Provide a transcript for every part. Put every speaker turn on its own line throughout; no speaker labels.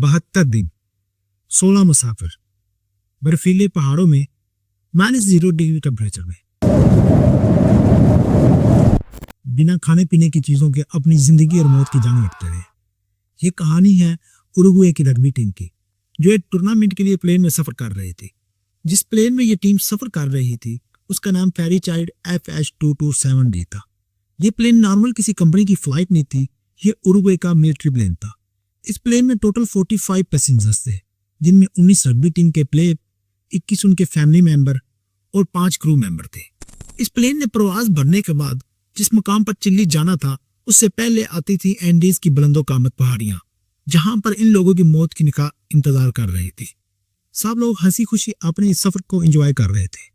72 दिन, 16 मुसाफिर, बर्फीले पहाड़ों में -0 डिग्री टेम्परेचर में, बिना खाने पीने की चीजों के अपनी जिंदगी और मौत की जंग लड़ते रहे। ये कहानी है उरुग्वे की रग्बी टीम की, जो एक टूर्नामेंट के लिए प्लेन में सफर कर रही थी। जिस प्लेन में ये टीम सफर कर रही थी उसका नाम फेयरचाइल्ड FH227D था। ये प्लेन नॉर्मल किसी कंपनी की फ्लाइट नहीं थी, ये उरुग्वे का मिलिट्री प्लेन था। इस प्लेन में टोटल 45 पैसेंजर्स थे, जिनमें 19 रग्बी टीम के प्लेयर, 21 उनके फैमिली मेंबर और 5 क्रू मेंबर थे। इस प्लेन ने प्रवास भरने के बाद जिस मुकाम पर चिल्ली जाना था उससे पहले आती थी एंडीज की बुलंदो कामत पहाड़ियां, जहां पर इन लोगों की मौत की निकाह इंतजार कर रही थी। सब लोग हंसी खुशी अपने इस सफर को एंजॉय कर रहे थे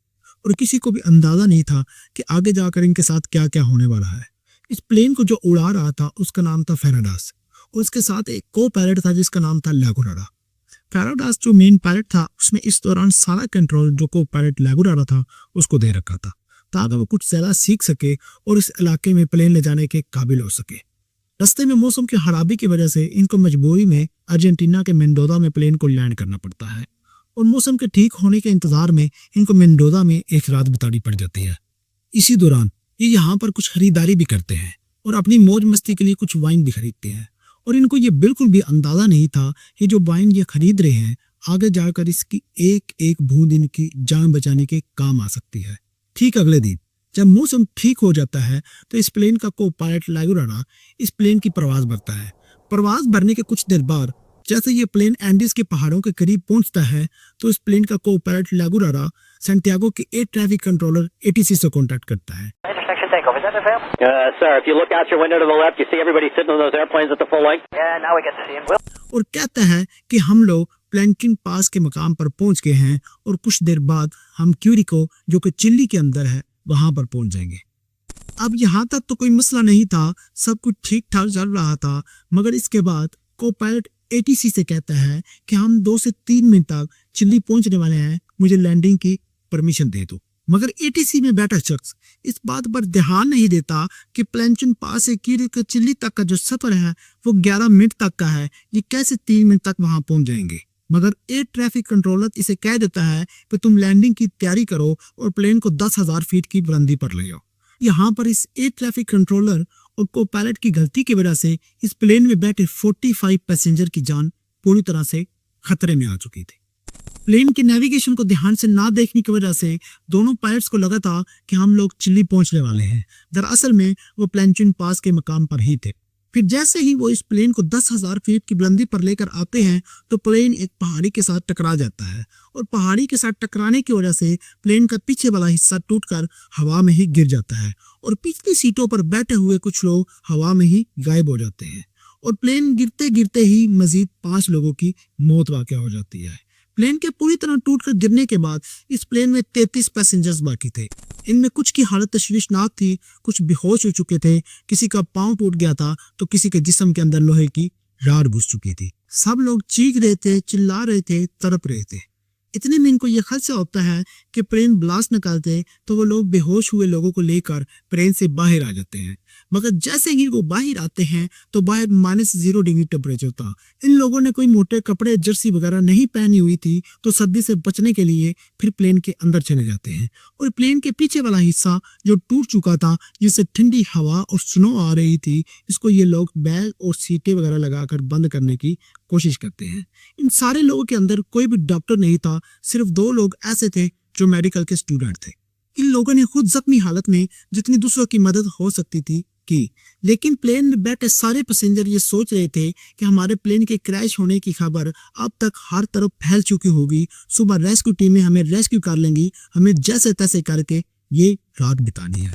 और किसी को भी अंदाजा नहीं था कि आगे जाकर इनके साथ क्या क्या होने वाला है। इस प्लेन को जो उड़ा रहा था उसका नाम था फेराडास और उसके साथ एक को पायलट था जिसका नाम था लैगुरारा। फेराडास जो मेन पायलट था उसमें इस दौरान सारा कंट्रोल जो को पायलट लैगुरारा था उसको दे रखा था, ताकि वो कुछ ज्यादा सीख सके और इस इलाके में प्लेन ले जाने के काबिल हो सके। रास्ते में मौसम की खराबी की वजह से इनको मजबूरी में अर्जेंटीना के मेंडोजा में प्लेन को लैंड करना पड़ता है और मौसम के ठीक होने के इंतजार में इनको मेंडोजा में एक रात बितानी पड़ जाती है। इसी दौरान ये यहाँ पर कुछ खरीदारी भी करते हैं और अपनी मौज मस्ती के लिए कुछ वाइन भी खरीदते हैं और इनको ये बिल्कुल भी अंदाजा नहीं था कि जो वाइन ये खरीद रहे हैं आगे जाकर इसकी एक एक बूंद इनकी जान बचाने के काम आ सकती है। ठीक अगले दिन जब मौसम ठीक हो जाता है तो इस प्लेन का को पायलट लैगुरारा इस प्लेन की प्रवास भरता है। प्रवास भरने के कुछ देर बाद जैसे ये प्लेन एंडीज के पहाड़ों के करीब पहुंचता है तो इस प्लेन का को पायलट लैगुरारा सैंटियागो के एयर ट्रैफिक कंट्रोलर ATC से कांटेक्ट करता है।
Sir, if you look out your window to the left, you see everybody sitting on those airplanes at the full length?
Yeah, now we get to see him.
और कहता है कि हम लोग प्लैंकिन पास के मकाम पर पहुंच गए हैं और कुछ देर बाद हम क्यूरिको जो कि चिली के अंदर है वहां पर पहुंच जाएंगे। अब यहाँ तक तो कोई मसला नहीं था, सब कुछ ठीक ठाक चल रहा था, मगर इसके बाद को पायलट ATC से कहता है कि हम 2 से 3 मिनट तक चिल्ली पहुंचने वाले हैं, मुझे लैंडिंग की परमिशन दे दो। मगर ATC में बैठा शख्स इस बात पर ध्यान नहीं देता कि प्लैंकिन पास से क्यूरिको चिल्ली तक का जो सफर है वो 11 मिनट तक का है, ये कैसे 3 मिनट तक वहां पहुंच जाएंगे। मगर एयर ट्रैफिक कंट्रोलर इसे कह देता है कि तुम लैंडिंग की तैयारी करो और प्लेन को 10,000 फीट की बुलंदी पर ले जाओ। यहाँ पर इस एयर ट्रैफिक कंट्रोलर और को पायलट की गलती की वजह से इस प्लेन में बैठे 45 पैसेंजर की जान पूरी तरह से खतरे में आ चुकी थी। प्लेन के नेविगेशन को ध्यान से ना देखने की वजह से दोनों पायलट्स को लगा था कि हम लोग चिल्ली पहुंचने वाले हैं, दरअसल में वो प्लैंकिन पास के मकाम पर ही थे। फिर जैसे ही वो इस प्लेन को 10,000 फीट की बुलंदी पर लेकर आते हैं तो प्लेन एक पहाड़ी के साथ टकरा जाता है और पहाड़ी के साथ टकराने की वजह से प्लेन का पीछे वाला हिस्सा टूटकर हवा में ही गिर जाता है और पिछली सीटों पर बैठे हुए कुछ लोग हवा में ही गायब हो जाते हैं और प्लेन गिरते गिरते ही मजीद 5 लोगों की मौत वाक़या हो जाती है। प्लेन के पूरी तरह टूटकर गिरने के बाद इस प्लेन में 33 पैसेंजर्स बाकी थे। इनमें कुछ की हालत तशवीशनाक थी, कुछ बेहोश हो चुके थे, किसी का पांव टूट गया था तो किसी के जिस्म के अंदर लोहे की राड घुस चुकी थी। सब लोग चीख रहे थे, चिल्ला रहे थे, तड़प रहे थे। इतने में इनको यह खदशा होता है कि प्लेन ब्लास्ट निकालते तो वो लोग बेहोश हुए लोगों को लेकर प्लेन से बाहर आ जाते हैं, मगर जैसे ही वो बाहर आते हैं तो बाहर -0 डिग्री टेम्परेचर था। इन लोगों ने कोई मोटे कपड़े जर्सी वगैरह नहीं पहनी हुई थी तो सर्दी से बचने के लिए फिर प्लेन के अंदर चले जाते हैं और प्लेन के पीछे वाला हिस्सा जो टूट चुका था जिससे ठंडी हवा और स्नो आ रही थी, इसको ये लोग बैग और सीटें वगैरह लगाकर बंद करने की कोशिश करते हैं। इन सारे लोगों के अंदर कोई भी डॉक्टर नहीं था, सिर्फ 2 लोग ऐसे थे जो मेडिकल के स्टूडेंट थे। इन लोगों ने खुद जख्मी हालत में जितनी दूसरों की मदद हो सकती थी की, लेकिन प्लेन में बैठे सारे पैसेंजर ये सोच रहे थे कि हमारे प्लेन के क्रैश होने की खबर अब तक हर तरफ फैल चुकी होगी, सुबह रेस्क्यू टीमें हमें रेस्क्यू कर लेंगी, हमें जैसे तैसे करके ये रात बितानी है।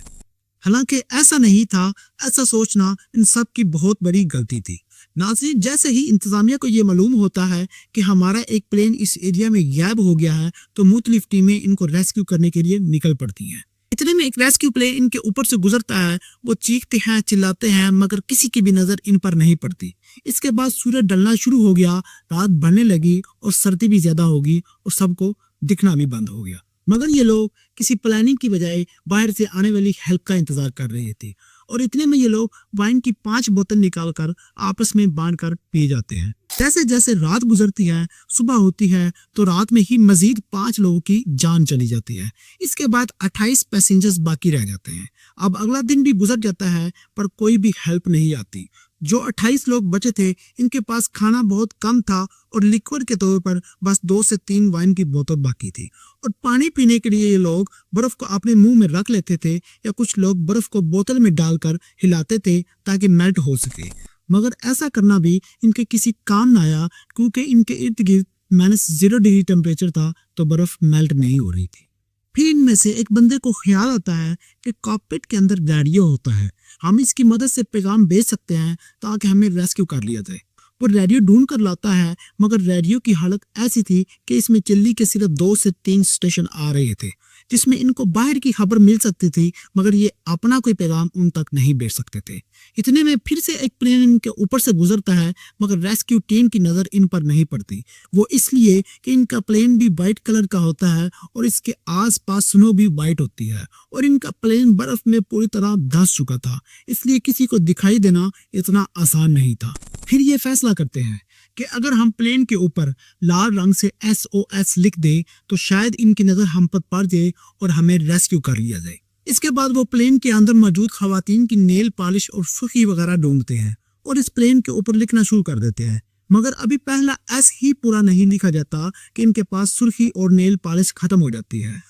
हालांकि ऐसा नहीं था, ऐसा सोचना इन सब की बहुत बड़ी गलती थी। नाज़रीन, जैसे ही इंतजामिया को ये मालूम होता है कि हमारा एक प्लेन इस एरिया में गायब हो गया है तो मुख्तलिफ टीमें इनको रेस्क्यू करने के लिए निकल पड़ती हैं। इतने में एक रेस्क्यू प्लेन इनके ऊपर से गुजरता है, वो चीखते हैं, चिल्लाते हैं, मगर किसी की भी नजर इन पर नहीं पड़ती। इसके बाद सूरज ढलना शुरू हो गया, रात बढ़ने लगी और सर्दी भी ज्यादा होगी और सबको दिखना भी बंद हो गया। मगर ये लोग किसी प्लानिंग की बजाय बाहर से आने वाली हेल्प का इंतजार कर रहे थे और इतने में ये लोग वाइन की 5 बोतल निकालकर आपस में बांटकर पी जाते हैं। जैसे जैसे रात गुजरती है, सुबह होती है, तो रात में ही मजीद 5 लोगों की जान चली जाती है। इसके बाद 28 पैसेंजर्स बाकी रह जाते हैं। अब अगला दिन भी गुजर जाता है पर कोई भी हेल्प नहीं आती। जो 28 लोग बचे थे, इनके पास खाना बहुत कम था और लिक्विड के तौर पर बस 2 से 3 वाइन की बोतल बाकी थी। और पानी पीने के लिए ये लोग बर्फ को अपने मुंह में रख लेते थे या कुछ लोग बर्फ को बोतल में डालकर हिलाते थे ताकि मेल्ट हो सके। मगर ऐसा करना भी इनके किसी काम न आया, क्योंकि इनके इर्द गिर्द -0 डिग्री टेम्परेचर था तो बर्फ मेल्ट नहीं हो रही थी। फिर इनमें से एक बंदे को ख्याल आता है कि कॉकपिट के अंदर रेडियो होता है, हम इसकी मदद से पैगाम भेज सकते हैं ताकि हमें रेस्क्यू कर लिया जाए। वो रेडियो ढूंढ कर लाता है, मगर रेडियो की हालत ऐसी थी कि इसमें चिल्ली के सिर्फ 2 से 3 स्टेशन आ रहे थे जिसमें इनको बाहर की खबर मिल सकती थी, मगर ये अपना कोई पैगाम उन तक नहीं भेज सकते थे। इतने में फिर से एक प्लेन इनके ऊपर से गुजरता है, मगर रेस्क्यू टीम की नज़र इन पर नहीं पड़ती। वो इसलिए कि इनका प्लेन भी वाइट कलर का होता है और इसके आसपास स्नो भी वाइट होती है और इनका प्लेन बर्फ में पूरी तरह धंस चुका था, इसलिए किसी को दिखाई देना इतना आसान नहीं था। फिर ये फैसला करते हैं कि अगर हम प्लेन के ऊपर लाल रंग से SOS लिख दे तो शायद इनकी नज़र हम पर पड़ जाए और हमें रेस्क्यू कर लिया जाए। इसके बाद वो प्लेन के अंदर मौजूद खवातीन की नेल पॉलिश और सुर्खी वगैरह ढूंढते हैं और इस प्लेन के ऊपर लिखना शुरू कर देते हैं। मगर अभी पहला S ही पूरा नहीं लिखा जाता कि इनके पास सुर्खी और नेल पॉलिश खत्म हो जाती है।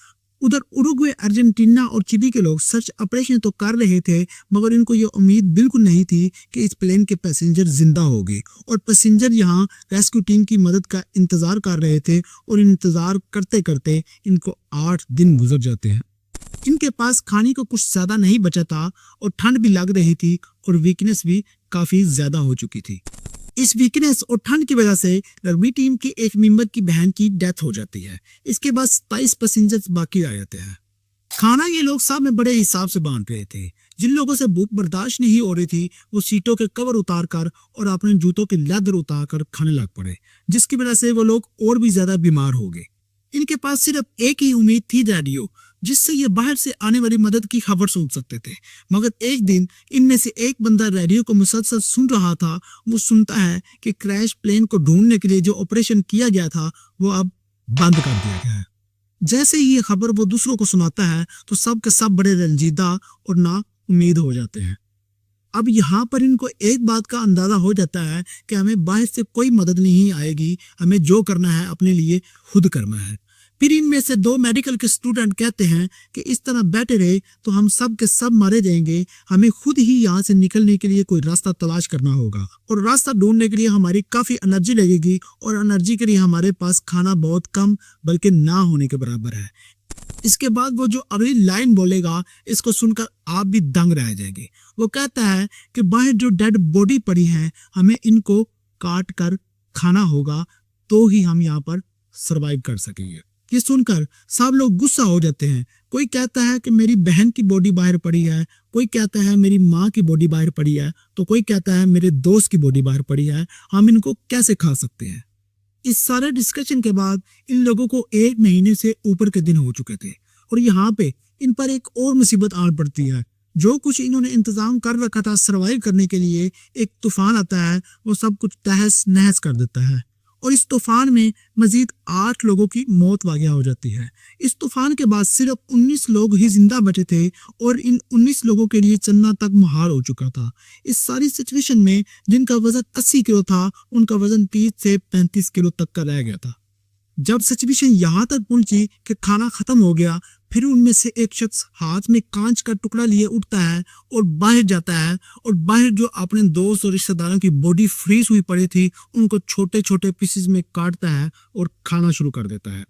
उधर उरुग्वे, अर्जेंटीना और चिली के लोग सर्च ऑपरेशन तो कर रहे थे, मगर इनको ये उम्मीद बिल्कुल नहीं थी कि इस प्लेन के पैसेंजर जिंदा होंगे और पैसेंजर यहाँ रेस्क्यू टीम की मदद का इंतजार कर रहे थे और इंतजार करते करते इनको 8 दिन गुजर जाते हैं। इनके पास खाने को कुछ ज्यादा नहीं बचा था और ठंड भी लग रही थी और वीकनेस भी काफी ज्यादा हो चुकी थी। इस वीकनेस और ठंड की वजह से रग्बी टीम के एक मेंबर की बहन की डेथ हो जाती है। इसके बाद 27 पैसेंजर्स बाकी रह जाते हैं। खाना ये लोग सब में बड़े हिसाब से बांट रहे थे। जिन लोगों से भूख बर्दाश्त नहीं हो रही थी वो सीटों के कवर उतार कर और अपने जूतों के लेदर उतार कर खाने लग पड़े, जिसकी वजह से वो लोग और भी ज्यादा बीमार हो गए। इनके पास सिर्फ एक ही उम्मीद थी, रेडियो, जिससे ये बाहर से आने वाली मदद की खबर सुन सकते थे। मगर एक दिन इनमें से एक बंदा रेडियो को मुसलसल सुन रहा था। वो सुनता है कि क्रैश प्लेन को ढूंढने के लिए जो ऑपरेशन किया गया था वो अब बंद कर दिया गया है। जैसे ही ये खबर वो दूसरों को सुनाता है तो सब के सब बड़े रंजीदा और ना उम्मीद हो जाते हैं। अब यहाँ पर इनको एक बात का अंदाजा हो जाता है कि हमें बाहर से कोई मदद नहीं आएगी, हमें जो करना है अपने लिए खुद करना है। फिर इनमें से 2 मेडिकल के स्टूडेंट कहते हैं कि इस तरह बैठे रहे तो हम सब के सब मारे जाएंगे, हमें खुद ही यहाँ से निकलने के लिए कोई रास्ता तलाश करना होगा और रास्ता ढूंढने के लिए हमारी काफ़ी एनर्जी लगेगी और एनर्जी के लिए हमारे पास खाना बहुत कम बल्कि ना होने के बराबर है। इसके बाद वो जो अगली लाइन बोलेगा इसको सुनकर आप भी दंग रह जाएंगे। वो कहता है कि बाहर जो डेड बॉडी पड़ी है हमें इनको काट कर खाना होगा तो ही हम यहाँ पर सरवाइव कर सकेंगे। ये सुनकर सब लोग गुस्सा हो जाते हैं। कोई कहता है कि मेरी बहन की बॉडी बाहर पड़ी है, कोई कहता है मेरी माँ की बॉडी बाहर पड़ी है, तो कोई कहता है मेरे दोस्त की बॉडी बाहर पड़ी है, हम इनको कैसे खा सकते हैं। इस सारे डिस्कशन के बाद इन लोगों को 1 महीने से ऊपर के दिन हो चुके थे और यहाँ पे इन पर एक और मुसीबत आ पड़ती है। जो कुछ इन्होंने इंतजाम कर रखा था सरवाइव करने के लिए, एक तूफान आता है, वो सब कुछ तहस नहस कर देता है और इस तूफान में मजीद 8 लोगों की मौत वाक़या हो जाती है। इस तूफान के बाद सिर्फ 19 लोग ही जिंदा बचे थे और इन 19 लोगों के लिए चलना तक मुहाल हो चुका था। इस सारी सिचुएशन में जिनका वजन 80 किलो था उनका वजन 30 से 35 किलो तक का रह गया था। जब सिचुएशन यहाँ तक पहुंची कि खाना खत्म हो गया, फिर उनमें से एक शख्स हाथ में कांच का टुकड़ा लिए उठता है और बाहर जाता है और बाहर जो अपने दोस्त और रिश्तेदारों की बॉडी फ्रीज हुई पड़ी थी उनको छोटे छोटे पीसेस में काटता है और खाना शुरू कर देता है।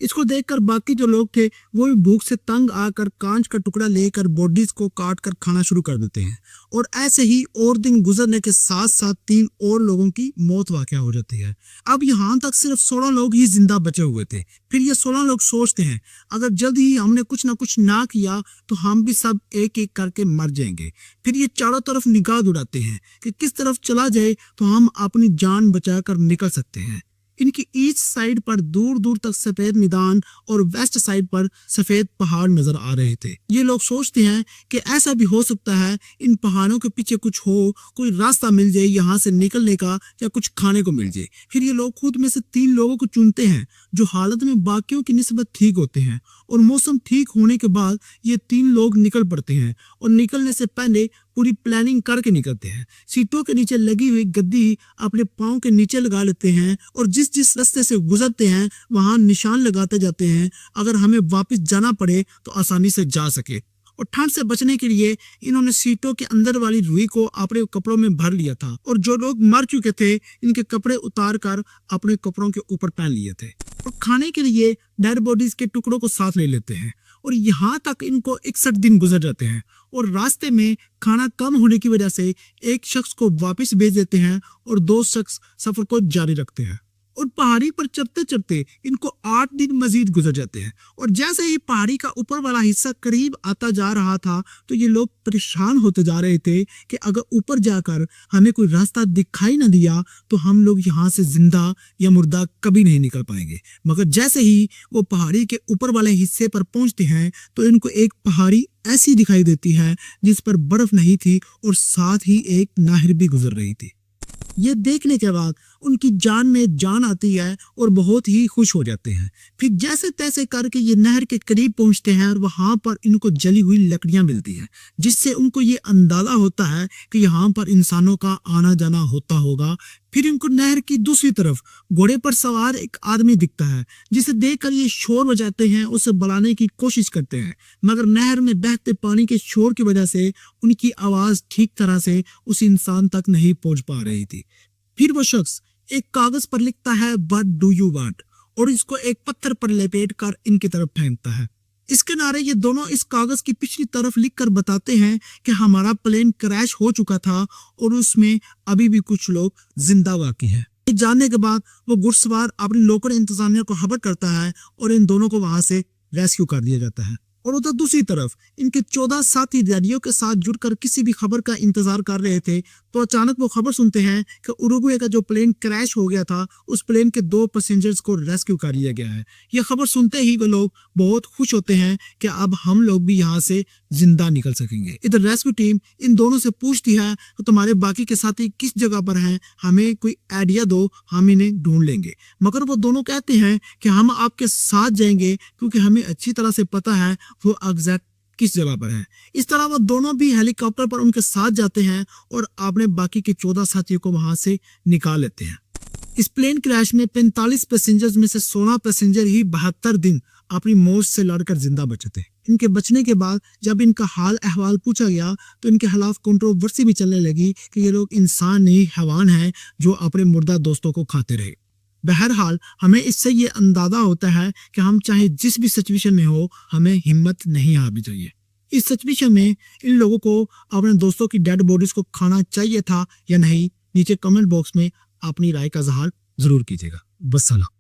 इसको देखकर बाकी जो लोग थे वो भी भूख से तंग आकर कांच का टुकड़ा लेकर बॉडीज को काट कर खाना शुरू कर देते हैं और ऐसे ही और दिन गुजरने के साथ साथ 3 और लोगों की मौत वाक़या हो जाती है। अब यहाँ तक सिर्फ 16 लोग ही जिंदा बचे हुए थे। फिर ये 16 लोग सोचते हैं अगर जल्द ही हमने कुछ ना कुछ ना किया तो हम भी सब एक एक करके मर जाएंगे। फिर ये चारों तरफ निगाह उड़ाते हैं कि किस तरफ चला जाए तो हम अपनी जान बचा कर निकल सकते हैं। इनकी ईस्ट साइड पर दूर दूर तक सफेद मैदान और वेस्ट साइड पर सफेद पहाड़ नजर आ रहे थे। ये लोग सोचते हैं कि ऐसा भी हो सकता है इन पहाड़ों के पीछे कुछ हो, कोई रास्ता मिल जाए यहाँ से निकलने का या कुछ खाने को मिल जाए। फिर ये लोग खुद में से 3 लोगों को चुनते हैं जो हालत में बाकियों की निस्बत ठीक होते हैं, और मौसम ठीक होने के बाद ये 3 लोग निकल पड़ते हैं और निकलने से पहले पूरी प्लानिंग करके निकलते हैं। सीटों के नीचे लगी हुई गद्दी अपने पाँव के नीचे लगा लेते हैं और जिस जिस रास्ते से गुजरते हैं वहां निशान लगाते जाते हैं, अगर हमें वापस जाना पड़े तो आसानी से जा सके। और ठंड से बचने के लिए इन्होंने सीटों के अंदर वाली रुई को अपने कपड़ों में भर लिया था, और जो लोग मर चुके थे इनके कपड़े उतार कर अपने कपड़ों के ऊपर पहन लिए थे। और खाने के लिए डेड बॉडीज के टुकड़ों को साथ ले लेते हैं, और यहाँ तक इनको 61 दिन गुजर जाते हैं। और रास्ते में खाना कम होने की वजह से एक शख्स को वापस भेज देते हैं और 2 शख्स सफर को जारी रखते हैं। और पहाड़ी पर चढ़ते चढ़ते इनको 8 दिन मजीद गुजर जाते हैं। और जैसे ही पहाड़ी का ऊपर वाला हिस्सा करीब आता जा रहा था तो ये लोग परेशान होते जा रहे थे कि अगर ऊपर जाकर हमें कोई रास्ता दिखाई न दिया तो हम लोग यहाँ से जिंदा या मुर्दा कभी नहीं निकल पाएंगे। मगर जैसे ही वो पहाड़ी के ऊपर वाले हिस्से पर पहुंचते हैं तो इनको एक पहाड़ी ऐसी दिखाई देती है जिस पर बर्फ नहीं थी और साथ ही एक नहर भी गुजर रही थी। ये देखने के बाद उनकी जान में जान आती है और बहुत ही खुश हो जाते हैं। फिर जैसे तैसे करके ये नहर के करीब पहुंचते हैं और वहां पर इनको जली हुई लकड़ियां मिलती हैं, जिससे उनको ये अंदाजा होता है कि यहाँ पर इंसानों का आना जाना होता होगा। फिर इनको नहर की दूसरी तरफ घोड़े पर सवार एक आदमी दिखता है, जिसे देखकर ये शोर बजाते हैं, उसे बुलाने की कोशिश करते हैं, मगर नहर में बहते पानी के शोर की वजह से उनकी आवाज ठीक तरह से उस इंसान तक नहीं पहुंच पा रही थी। फिर वो शख्स एक कागज पर लिखता है व्हाट डू यू वांट, और इसको एक पत्थर पर लपेट कर इनकी तरफ फेंकता है। इसके नारे ये दोनों इस कागज की पिछली तरफ लिखकर बताते हैं कि हमारा प्लेन क्रैश हो चुका था और उसमें अभी भी कुछ लोग जिंदा बाकी हैं। जानने के बाद वो घुड़सवार अपनी लोकल इंतजामिया को खबर करता है और इन दोनों को वहां से रेस्क्यू कर दिया जाता है। और उधर दूसरी तरफ इनके 14 साथी रेडियो के साथ जुड़कर किसी भी खबर का इंतजार कर रहे थे तो अचानक वो खबर सुनते हैं कि उरुग्वे का जो प्लेन क्रैश हो गया था उस प्लेन के 2 पैसेंजर्स को रेस्क्यू कर लिया गया है। यह खबर सुनते ही वो लोग बहुत खुश होते हैं कि अब हम लोग भी यहाँ से जिंदा निकल सकेंगे। इधर रेस्क्यू टीम इन दोनों से पूछती है तो तुम्हारे बाकी के साथी किस जगह पर हैं, हमें कोई आइडिया दो, हम इन्हें ढूंढ लेंगे। मगर वो दोनों कहते हैं कि हम आपके साथ जाएंगे क्योंकि हमें अच्छी तरह से पता है वो एग्जैक्ट किस जगह पर है। इस तरह वो दोनों भी हेलीकॉप्टर पर उनके साथ जाते हैं और अपने बाकी के 14 साथियों को वहां से निकाल लेते हैं। इस प्लेन क्रैश में 45 पैसेंजर्स में से 16 पैसेंजर ही 72 दिन अपनी मौत से लड़कर जिंदा बचे थे। इनके बचने के बाद जब इनका हाल अहवाल पूछा गया तो इनके खिलाफ कंट्रोवर्सी भी चलने लगी कि ये लोग इंसान नहीं हैवान हैं जो अपने मुर्दा दोस्तों को खाते रहे। बहरहाल हमें इससे ये अंदाजा होता है कि हम चाहे जिस भी सिचुएशन में हो हमें हिम्मत नहीं हारनी चाहिए। इस सिचुएशन में इन लोगों को अपने दोस्तों की डेड बॉडीज को खाना चाहिए था या नहीं, नीचे कमेंट बॉक्स में अपनी राय का इजहार जरूर कीजिएगा। बस सलाम।